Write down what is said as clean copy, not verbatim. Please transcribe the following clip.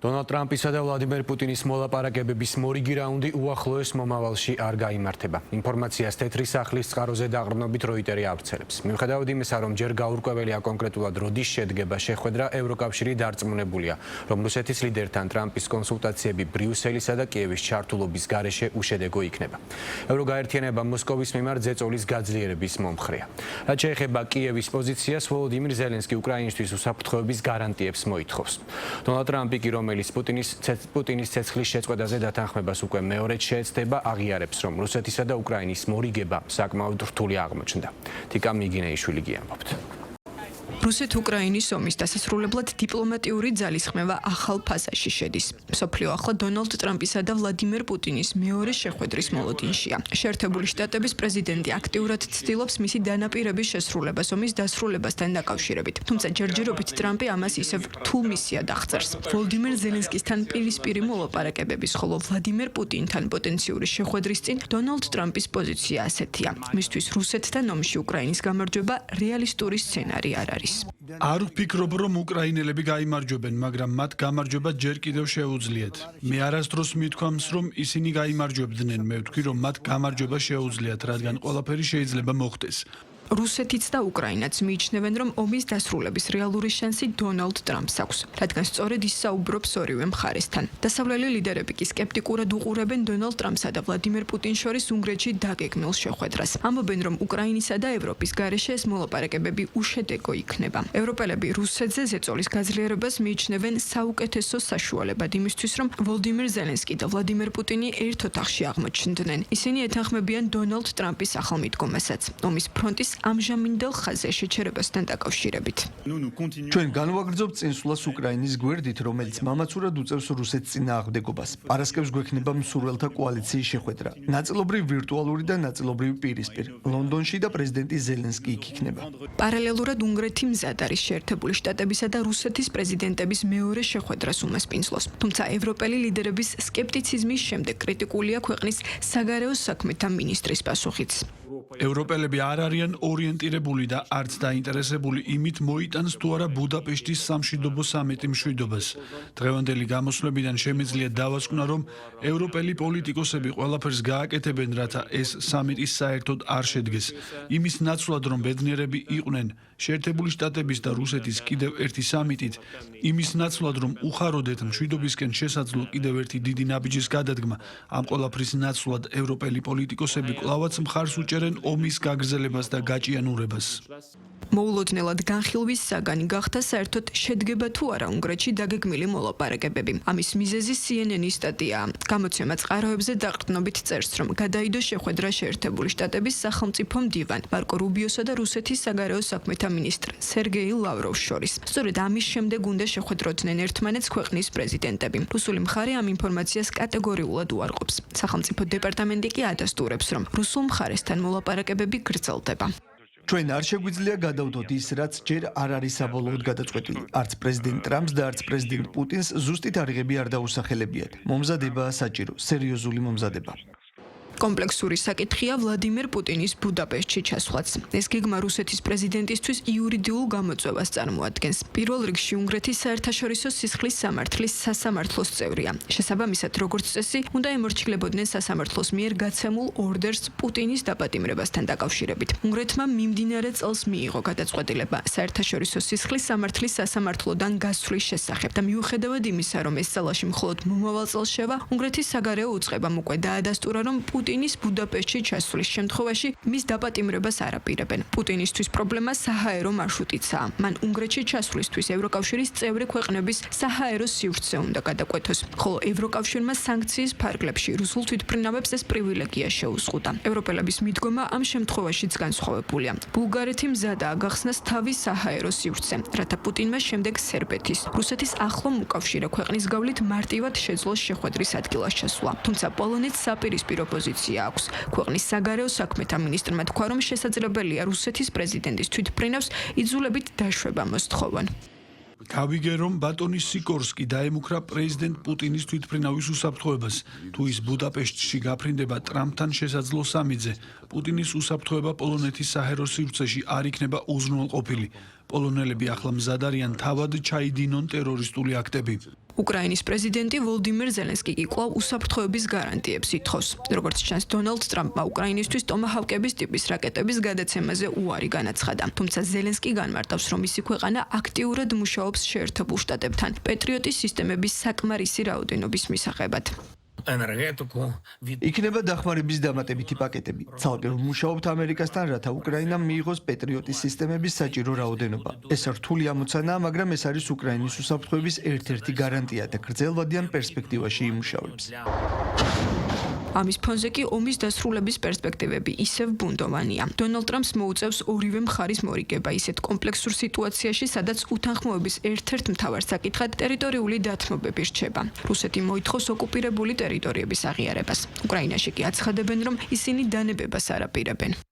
დონალდ ტრამპისა და ვლადიმერ პუტინის მოლაპარაკებების მორიგი რაუნდი უახლოეს მომავალში არ გაიმართება. ინფორმაციას თეთრი სახლის წყაროზე დაყრდნობით როიტერი ავრცელებს. მიუხედავად იმისა, რომ ჯერ გაურკვეველია კონკრეტულად როდის შედგება შეხვედრა, ევროკავშირი დარწმუნებულია, რომ რუსეთის ლიდერთან ტრამპის კონსულტაციები ბრიუსელისა და კიევის ჩართულობის გარეშე უშედეგო იქნება. ევროგაერთიანება მოსკოვის მიმართ ზეწოლის გაძლიერების მომხრეა. რაც შეეხება კიევის პოზიციას, ვოლოდიმირ ზელენსკი უკრაინისთვის უსაფრთხოების გარანტიებს მოითხოვს. დონალდ ტრამპი კი პუტინის ცეცხლის შეწყვეტაზე დათანხმებას უკვე მეორედ შეეცდება, აღიარებს, რომ რუსეთისა და უკრაინის მორიგება საკმაოდ რთული აღმოჩნდა. თიკა მიგინეიშვილი გიამბობთ. რუსეთ-უკრაინის ომის დასასრულებლად დიპლომატიური ძალისხმევა ახალ ფაზაში შედის. მსოფლიო ახლა დონალდ ტრამპისა და ვლადიმერ პუტინის მეორე შეხვედრის მოლოდინშია. შეერთებული შტატების პრეზიდენტი აქტიურად ცდილობს მისი დანაპირების შესრულებას ომის დასრულებასთან დაკავშირებით. თუმცა ჯერჯერობით ტრამპი ამას ისევ რთულ მისიად აღწერს. ვოლოდიმირ ზელენსკისთან პირისპირი მოლაპარაკებების, ხოლო ვლადიმერ პუტინთან პოტენციური შეხვედრის წინ დონალდ ტრამპის პოზიცია ასეთია. მისთვის რუსეთთან ომში უკრაინის გამარჯვება რეალისტური სცენარი არ არის. არ ვფიქრობ, რომ უკრაინელები გაიმარჯვებენ, მაგრამ მათ გამარჯვება ჯერ კიდევ შეუძლიათ. მე არასდროს მithქვამს, რომ ისინი გაიმარჯვებდნენ, მე ვთქვი, რომ მათ გამარჯვება შეუძლიათ, რადგან ყველაფერი შეიძლება მოხდეს. რუსეთიც და უკრაინაც მიიჩნევენ, რომ ომის დასრულების რეალური შანსი დონალდ ტრამპს აქვს, რადგან სწორედ ის საუბრობს ორივე მხარესთან. დასავლელი ლიდერები კი სკეპტიკურად უყურებენ დონალდ ტრამპსა და ვლადიმერ პუტინს შორის უნგრეთში დაგეგმილ შეხვედრას. ამბობენ, რომ უკრაინისა და ევროპის გარეშე ეს მოლაპარაკებები უშედეგო იქნება. ევროპელები რუსეთზე ზეწოლის გაძლიერებას მიიჩნევენ საუკეთესო საშუალებად იმისთვის, რომ ვოლოდიმირ ზელენსკი და ვლადიმერ პუტინი ერთ ოთახში აღმოჩნდნენ. ისინი ეთანხმებიან დონალდ ტრამპის ახალ მიდგომასაც, ომის ფრონტის ამჟამინდელ ხაზზე შეჩერებასთან დაკავშირებით. ჩვენ განვაგრძობთ წინსვლას უკრაინის გვერდით, რომელიც მამაცურად უწევს რუსეთს წინააღმდეგობას. პარასკევს გვექნება მსურველთა კოალიციის შეხვედრა. ნაწილობრივ ვირტუალური და ნაწილობრივ პირისპირ. ლონდონში და პრეზიდენტი ზელენსკი იქ იქნება. პარალელურად უნგრეთი მზად არის შეერთებული შტატებისა და რუსეთის პრეზიდენტების მეორე შეხვედრას უმასპინძლოს. თუმცა ევროპელი ლიდერების სკეპტიციზმის შემდეგ კრიტიკულია ქვეყნის საგარეო საქმეთა მინისტრის პასუხიც. ევროპელები არ არიან ორიენტირებული და არც დაინტერესებული იმით მოიტანს თუ არა ბუდაპეშტის სამშვიდობო სამიტი მშვიდობას. დღევანდელი გამოსვლებიდან შემიძლია დავასკვნა, რომ ევროპელი პოლიტიკოსები ყველაფერს გააკეთებენ, რათა ეს სამიტი საერთოდ არ შედგეს. იმის ნაცვლად, რომ ბედნიერები იყვნენ შეერთებული შტატების და რუსეთის კიდევ ერთი სამიტით, იმის ნაცვლად, რომ უხაროდეთ მშვიდობისკენ შესაძლო კიდევ ერთი დიდი ნაბიჯის გადადგმა, ამ ყველაფრის ნაცვლად ევროპელი პოლიტიკოსები კვლავაც მხარს უჭერენ ომის გაგრძელებას და გაჭიანურებას. მოულოდნელად განხილვის საგანი გახდა საერთოდ შედგება თუ არა უნგრეთში დაგეგმილი მოლაპარაკებები. ამის მიზეზი CNN-ის სტატიაა. გამოცემა წყაროებზე დაყრდნობით წერს, რომ გადაიდო შეხვედრა შეერთებული შტატების სახელმწიფო მდივან მარკო რუბიოსა და რუსეთის საგარეო საქმეთა მინისტრ სერგეი ლავროვს შორის. სწორედ ამის შემდეგ უნდა შეხვედროდნენ ერთმანეთს ქვეყნის პრეზიდენტები. რუსული მხარე ამ ინფორმაციას კატეგორიულად უარყოფს. სახელმწიფო დეპარტამენტი კი ადასტურებს, რომ რუსულ მხარესთან მოლაპარაკებები გრძელდება. ჩვენ არ შეგვიძლია გადავდოთ ის, რაც ჯერ არ არის საბოლოოდ გადაწყვეტილი. არც პრეზიდენტ ტრამპს და არც პრეზიდენტ პუტინს ზუსტი თარიღები არ დაუსახელებიათ. მომზადებაა საჭირო, სერიოზული მომზადება. კომპლექსური საკითხია ვლადიმერ პუტინის ბუდაპეშტში ჩასვლაც. ეს გეგმა რუსეთის პრეზიდენტისთვის იურიდიულ გამოწვევას წარმოადგენს. პირველ რიგში უნგრეთის საერთაშორისო სისხლის სამართლის სასამართლოს წევრია. შესაბამისად, როგორც წესი, უნდა ემორჩილებოდნენ სასამართლოს მიერ გაცემულ ორდერს პუტინის დაპატიმრებასთან დაკავშირებით. უნგრეთმა მიმდინარე წელს მიიღო გადაწყვეტილება საერთაშორისო სისხლის სამართლის სასამართლოდან გასვლის შესახებ და მიუხედავად იმისა, რომ ეს ძალაში მხოლოდ მომავალ წელს შევა, უნგრეთის საგარეო უწყებამ უკვე დაადასტურა, რომ პუტინის ბუდაპეშტში ჩასვლის შემთხვევაში მის დაპატიმრებას არ აპირებენ. პუტინისთვის პრობლემა საჰაერო მარშრუტიცაა. მან უნგრეთში ჩასვლისთვის ევროკავშირის წევრი ქვეყნების საჰაერო სივრცე უნდა გადაკვეთოს, ხოლო ევროკავშირმა სანქციის ფარგლებში რუსულ თვითმფრინავებს ეს პრივილეგია შეუზღუდა. ევროპელების მიდგომა ამ შემთხვევაშიც განსხვავებულია. ბულგარეთი მზადაა გახსნას თავის საჰაერო სივრცე, რათა პუტინმა შემდეგ სერბეთის, რუსეთის ახლო მოკავშირე ქვეყნის გავლით მარტივად შეძლოს შეხვედრის ადგილას ჩასვლა. თუმცა პოლონეთს საპირისპირო პოზიცია აქვს. ქვეყნის საგარეო საქმეთა მინისტრმა თქვა, რომ შესაძლებელია რუსეთის პრეზიდენტის თვითმფრინავს იძულებით დაშვება მოსთხოვონ. გავიგე, რომ ბატონი სიკორსკი დაემუქრა პრეზიდენტ პუტინის თვითმფრინავის უსაფრთხოებას. თუ ის ბუდაპეშტში გაფრინდება ტრამპთან შესაძლო სამიტზე, პუტინის უსაფრთხოება პოლონეთის საჰაერო სივრცეში არ იქნება უზრუნველყოფილი. პოლონელები ახლა მზად არიან თავად ჩაიდინონ ტერორისტული აქტები. უკრაინის პრეზიდენტი ვოლდიმირ ზელენსკი კი კვლავ უსაფრთხოების გარანტიებს ითხოვს. როგორც ჩანს, დონალდ ტრამპმა უკრაინისთვის ტომაჰავკების ტიპის რაკეტების გადაცემაზე უარი განაცხადა. თუმცა ზელენსკი განმარტავს, რომ მისი ქვეყანა აქტიურად მუშაობს შეერთებულ შტატებთან პეტრიოტის სისტემების საკმარისი რაოდენობის მისაღებად. ენერგეტიკუ იქნება დახმარების დამატებითი პაკეტები. ცალკე რომ მუშაობთ ამერიკასთან, რათა უკრაინამ მიიღოს პეტრიოტის სისტემების საჭირო რაოდენობა. ეს რთული ამოცანაა, მაგრამ ეს არის უკრაინის უსაფრთხოების ერთ-ერთი გარანტია და გრძელვადიან პერსპექტივაში იმუშავებს. ამის ფონზე კი ომის დასრულების პერსპექტივები ისევ ბუნდოვანია. დონალდ ტრამპს მოუწევს ორივე მხარის მორიგება ისეთ კომპლექსურ სიტუაციაში, სადაც უთანხმოების ერთ-ერთ მთავარ საკითხად ტერიტორიული დათმობები რჩება. რუსეთი მოითხოვს ოკუპირებული ტერიტორიების აღიარებას. უკრაინაში კი აცხადებენ, რომ ისინი დანებებას არ აპირებენ.